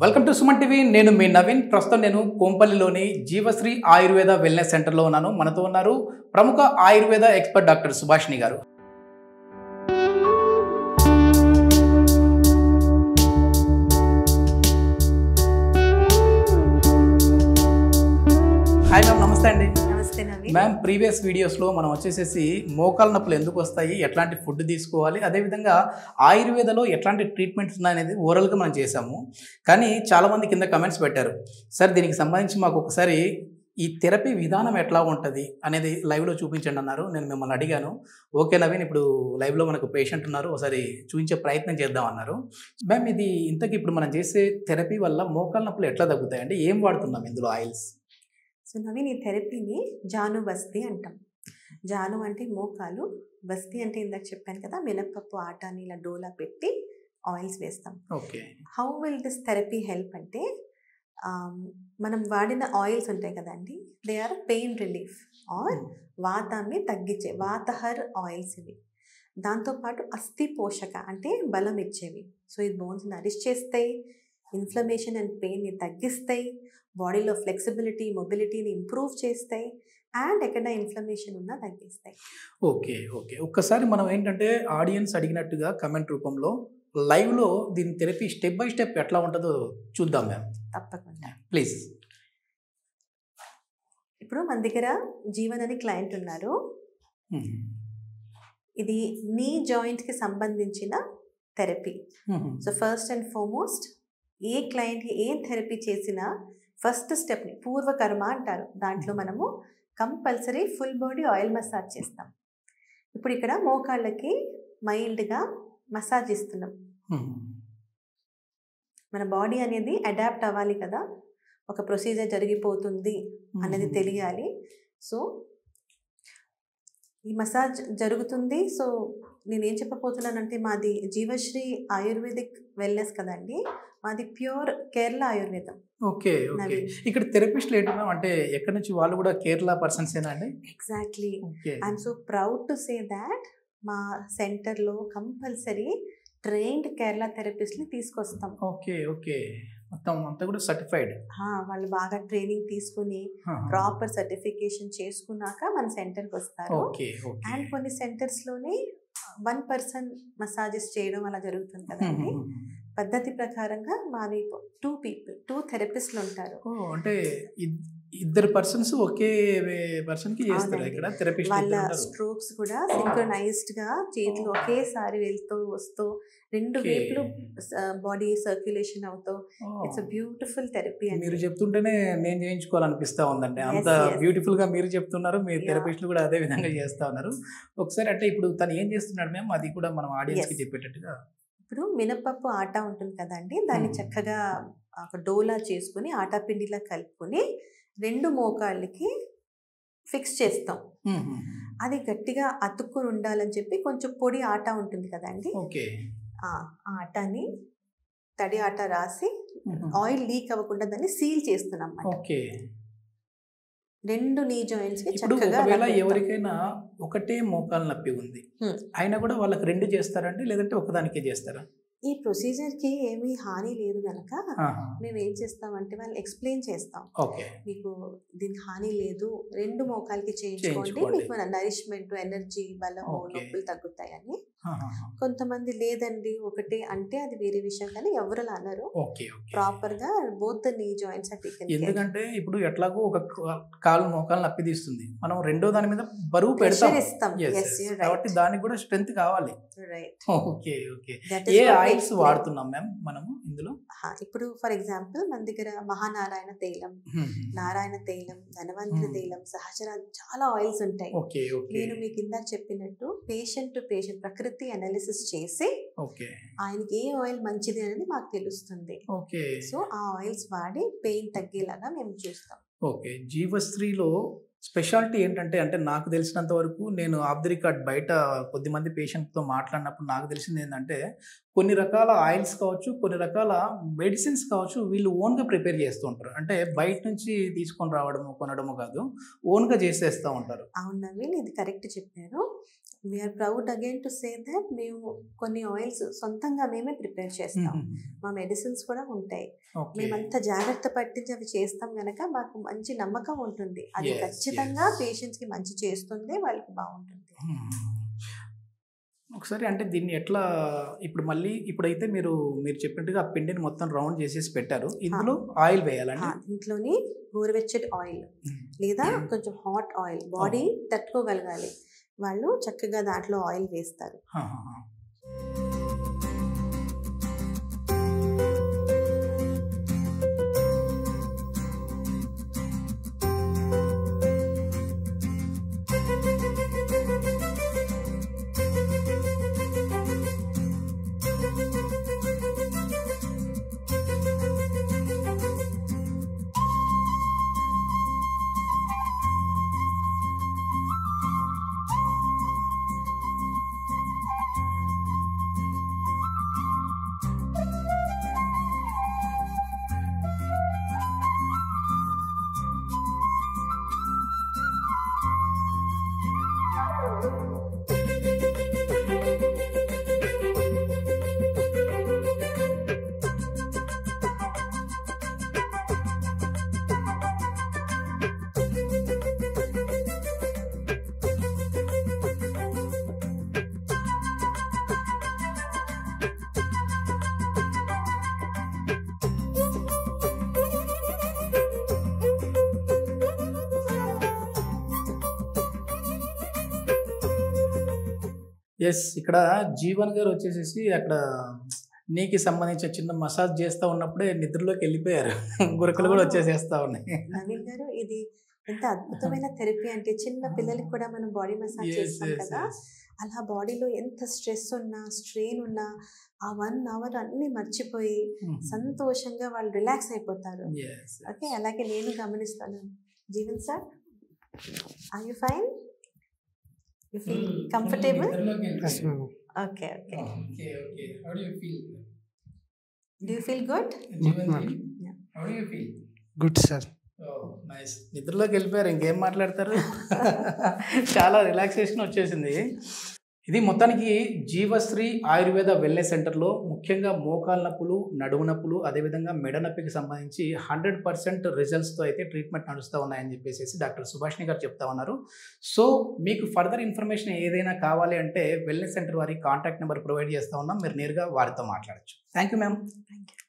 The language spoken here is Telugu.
Welcome to Suman TV. నేను మీ నవీన్. ప్రస్తుతం నేను కోంపల్లిలోని జీవశ్రీ ఆయుర్వేద వెల్నెస్ సెంటర్లో ఉన్నాను. మనతో ఉన్నారు ప్రముఖ ఆయుర్వేద ఎక్స్పర్ట్ డాక్టర్ సుభాషిణి గారు. హాయ్ మ్యామ్, నమస్తే అండి. నమస్తే నవీన్. మ్యామ్, ప్రీవియస్ వీడియోస్లో మనం వచ్చేసేసి మోకాల నొప్పులు ఎందుకు వస్తాయి, ఎట్లాంటి ఫుడ్ తీసుకోవాలి, అదేవిధంగా ఆయుర్వేదలో ఎట్లాంటి ట్రీట్మెంట్స్ ఉన్నాయనేది ఓవరాల్గా మనం చేసాము. కానీ చాలామంది కింద కమెంట్స్ పెట్టారు, సార్ దీనికి సంబంధించి మాకు ఒకసారి ఈ థెరపీ విధానం ఎట్లా ఉంటుంది అనేది లైవ్లో చూపించండి అన్నారు. నేను మిమ్మల్ని అడిగాను. ఓకే నవీన్, ఇప్పుడు లైవ్లో మనకు పేషెంట్ ఉన్నారు, ఒకసారి చూపించే ప్రయత్నం చేద్దాం అన్నారు. మ్యామ్, ఇది ఇంతకీ ఇప్పుడు మనం చేసే థెరపీ వల్ల మోకాల నొప్పులు ఎట్లా తగ్గుతాయండి? ఏం వాడుతున్నాం ఇందులో ఆయిల్స్? సో నవీన్, ఈ థెరపీని జాను బస్తీ అంటాం. జాను అంటే మోకాలు, బస్తీ అంటే ఇందాక చెప్పాను కదా, మినప్పప్పు ఆటాని ఇలా డోలా పెట్టి ఆయిల్స్ వేస్తాం. Okay. How will this therapy help అంటే, మనం వాడిన ఆయిల్స్ ఉంటాయి కదండి, they are pain relief or వాతాన్ని తగ్గించే వాతహర్ ఆయిల్స్ ఇవి. దాంతోపాటు అస్థి పోషక అంటే బలం ఇచ్చేవి. సో ఇది బోన్స్ నరిష్ చేస్తాయి, ఇన్ఫ్లమేషన్ అండ్ పెయిన్ని తగ్గిస్తాయి, బాడీలో ఫ్లెక్సిబిలిటీ మొబిలిటీని ఇంప్రూవ్ చేస్తాయి, అండ్ ఎక్కడ ఇన్ఫ్లమేషన్ ఉన్నా తగ్గిస్తాయి. ఓకే ఓకే ఒక్కసారి మనం ఏంటంటే ఆడియన్స్ అడిగినట్టుగా కమెంట్ రూపంలో లైవ్లో దీని థెరపీ స్టెప్ బై స్టెప్ ఎట్లా ఉంటుందో చూద్దాం మ్యామ్. తప్పకుండా. ప్లీజ్. ఇప్పుడు మన దగ్గర జీవన్ అని క్లయింట్ ఉన్నారు. ఇది నీ జాయింట్కి సంబంధించిన therapy. So first and foremost, ఏ క్లయింట్కి ఏ థెరపీ చేసినా ఫస్ట్ స్టెప్ని పూర్వకర్మ అంటారు. దాంట్లో మనము compulsory full body oil massage చేస్తాం. ఇప్పుడు ఇక్కడ మోకాళ్ళకి మైల్డ్గా మసాజ్ ఇస్తున్నాం. మన బాడీ అనేది అడాప్ట్ అవ్వాలి కదా, ఒక ప్రొసీజర్ జరిగిపోతుంది అనేది తెలియాలి. సో ఈ మసాజ్ జరుగుతుంది. సో నేనేం చెప్పబోతున్నానంటే, మాది జీవశ్రీ ఆయుర్వేదిక్ వెల్నెస్ కదండి, మాది ప్యూర్ కేరళ ఆయుర్వేదం. Okay okay. ఇక్కడ థెరపిస్ట్లు ఏంటన్నా అంటే ఎక్కడి నుంచి? వాళ్ళు కూడా కేరళ పర్సన్స్ ఏనా అండి? Exactly. I'm so proud to say that మా సెంటర్లో కంపల్సరీ ట్రైన్డ్ కేరళ థెరపిస్ట్ని తీసుకొస్తాం. Okay okay. మొత్తం అంతా కూడా సర్టిఫైడ్. వాళ్ళు బాగా ట్రైనింగ్ తీసుకుని ప్రాపర్ సర్టిఫికేషన్ చేసుకున్నాక మన సెంటర్కి వస్తారు. అండ్ కొన్ని సెంటర్స్లోనే 1 person మసాజెస్ చేయడం అలా జరుగుతుంది కదండి. పద్ధతి ప్రకారంగా మాది 2 థెరపిస్ట్లు ఉంటారు. అంటే ఇద్దరు పర్సన్స్ ఒకే పర్సన్ కి చేస్తారు ఇక్కడ థెరపిస్ట్. వాళ్ళ స్ట్రోక్స్ కూడా సింక్రనైజ్డ్ గా చేతులు ఒకేసారి వెళ్తూ వస్తూ 2 వైపులు బాడీ సర్క్యులేషన్ అవుతూ ఇట్స్ బ్యూటిఫుల్ థెరపీ. మీరు చెప్తుంటేనే నేను చేయించుకోవాలనిపిస్తా ఉందండి. అంత బ్యూటిఫుల్ గా మీరు చెప్తున్నారు, మీ థెరపిస్టులు కూడా అదే విధంగా చేస్తా ఉన్నారు. ఒకసారి అంటే ఇప్పుడు తను ఏం చేస్తున్నాడు మేము, అది కూడా మనం ఆడియన్స్ కి చెప్పేటట్టుగా. ఇప్పుడు మినపప్పు ఆటా ఉంటుంది కదండి, దాన్ని చక్కగా ఒక డోలా చేసుకుని ఆటా పిండిలా కలుపుకొని 2 మోకాళ్ళకి ఫిక్స్ చేస్తాం. అది గట్టిగా అతుక్కుని ఉండాలని చెప్పి కొంచెం పొడి ఆటా ఉంటుంది కదండి, ఆ ఆటాని తడి ఆటా రాసి ఆయిల్ లీక్ అవ్వకుండా దాన్ని సీల్ చేస్తున్నాం అన్నమాట. 2 నీ జాయింట్స్ కి చక్కగా. ఒకవేళ ఎవరికైనా ఒకటే మోకాలు నొప్పి ఉంది అయినా కూడా వాళ్ళకి 2 చేస్తారండి, లేదంటే ఒకదానికే చేస్తారా? ఈ ప్రొసీజర్కి ఏమీ హాని లేదు కనుక మేము ఏం చేస్తామంటే వాళ్ళు ఎక్స్ప్లెయిన్ చేస్తాం, మీకు దీనికి హాని లేదు, 2 మోకాలకి చేయించుకోండి, మీకు నరిష్మెంట్ ఎనర్జీ బలము నొప్పులు తగ్గుతాయని. కొంతమంది లేదండి ఒకటే అంటే అది వేరే విషయం, కానీ ఎవరు అనరు. ప్రాపర్ గా బోత్ నీ జాయింట్స్. ఎందుకంటే ఇప్పుడు ఎట్లాగో ఒక కాలు మోకాలు నొప్పి తీస్తుంది, మనం రెండో దాని మీద బరువు పెడతాం కాబట్టి దానికి కూడా స్ట్రెంత్ కావాలి. Okay okay. ఏ ఆయిల్స్ వాడుతున్నాం మ్యామ్ మనము ఇందులో? ఇప్పుడు ఫర్ ఎగ్జాంపుల్ మన దగ్గర మహానారాయణ తైలం, నారాయణ తైలం, ధనవంతరి తైలం, సహచరాలు చాలా ఆయిల్స్ ఉంటాయి. నేను మీకు ఇందాక చెప్పినట్టు పేషెంట్ టు పేషెంట్ ప్రకృతి అనాలిసిస్ చేసి ఆయనకి ఏ ఆయిల్ మంచిది అనేది మాకు తెలుస్తుంది. సో ఆ ఆయిల్స్ వాడి పెయిన్ తగ్గేలాగా మేము చూస్తాం. ఓకే. జీవశ్రీలో స్పెషాలిటీ ఏంటంటే, అంటే నాకు తెలిసినంత వరకు, నేను ఆఫ్ ది రికార్డ్ బయట కొద్దిమంది పేషెంట్తో మాట్లాడినప్పుడు నాకు తెలిసింది ఏంటంటే, కొన్ని రకాల ఆయిల్స్ కావచ్చు, కొన్ని రకాల మెడిసిన్స్ కావచ్చు, వీళ్ళు ఓన్గా ప్రిపేర్ చేస్తూ ఉంటారు. అంటే బయట నుంచి తీసుకొని రావడము కొనడము కాదు, ఓన్గా చేసేస్తూ ఉంటారు. అవును నవీన్, ఇది కరెక్ట్ చెప్పారు. We are proud again to say that మేము కొన్ని ఆయిల్స్ సొంతంగా మేమే ప్రిపేర్ చేస్తాం. మా మెడిసిన్స్ కూడా ఉంటాయి. మేమంతా జాగ్రత్త పట్టించి అవి చేస్తాం కనుక మాకు మంచి నమ్మకం ఉంటుంది. అది ఖచ్చితంగా పేషెంట్స్కి మంచి చేస్తుంది, వాళ్ళకి బాగుంటుంది. ఒకసారి అంటే దీన్ని ఎట్లా ఇప్పుడు మళ్ళీ ఇప్పుడైతే మీరు చెప్పినట్టుగా ఆ పిండిని మొత్తం రౌండ్ చేసేసి పెట్టారు. ఇందులో ఆయిల్ వేయాలండి. ఇంట్లోని గోరువెచ్చటి ఆయిల్ లేదా కొంచెం హాట్ ఆయిల్, బాడీ తట్టుకోగలగాలి వాళ్ళు, చక్కగా దాంట్లో ఆయిల్ వేస్తారు. ఎస్, ఇక్కడ జీవన్ గారు వచ్చేసేసి అక్కడ నీకు సంబంధించిన చిన్న మసాజ్ చేస్తూ ఉన్నప్పుడే నిద్రలోకి వెళ్ళిపోయారు. గురకలు కూడా వచ్చేసేస్తా ఉన్నాయి. నవీన్ గారు, ఇది ఎంత అద్భుతమైన థెరపీ అంటే, చిన్న పిల్లలకి కూడా మనం బాడీ మసాజ్ చేస్తాం కదా, అలా బాడీలో ఎంత స్ట్రెస్ ఉన్నా, స్ట్రెయిన్ ఉన్నా ఆ 1 hour అన్ని మర్చిపోయి సంతోషంగా వాళ్ళు రిలాక్స్ అయిపోతారు. ఓకే, అలాగే నేను గమనిస్తాను. Jeevan sir, are you fine? You feel comfortable? Yes, ma'am. Okay. Okay. How do you feel? Do you feel good? Good, ma'am. Yeah. How do you feel? Good, sir. Oh, nice. నిద్రలోకి వెళ్ళిపోయారు, ఇంకేం మాట్లాడతారు. చాలా రిలాక్సేషన్ వచ్చేసింది. ఇది మొత్తానికి జీవశ్రీ ఆయుర్వేద వెల్నెస్ సెంటర్లో ముఖ్యంగా మోకాలు నొప్పులు, నడుము నొప్పులు, అదేవిధంగా మెడ నొప్పికి సంబంధించి 100% రిజల్ట్స్తో అయితే ట్రీట్మెంట్ నడుస్తూ ఉన్నాయని చెప్పేసి డాక్టర్ సుభాషిణి గారు చెప్తా ఉన్నారు. సో మీకు ఫర్దర్ ఇన్ఫర్మేషన్ ఏదైనా కావాలి అంటే వెల్నెస్ సెంటర్ వారి కాంటాక్ట్ నెంబర్ ప్రొవైడ్ చేస్తూ ఉన్నాం, మీరు నేరుగా వారితో మాట్లాడచ్చు. Thank you ma'am. Thank you.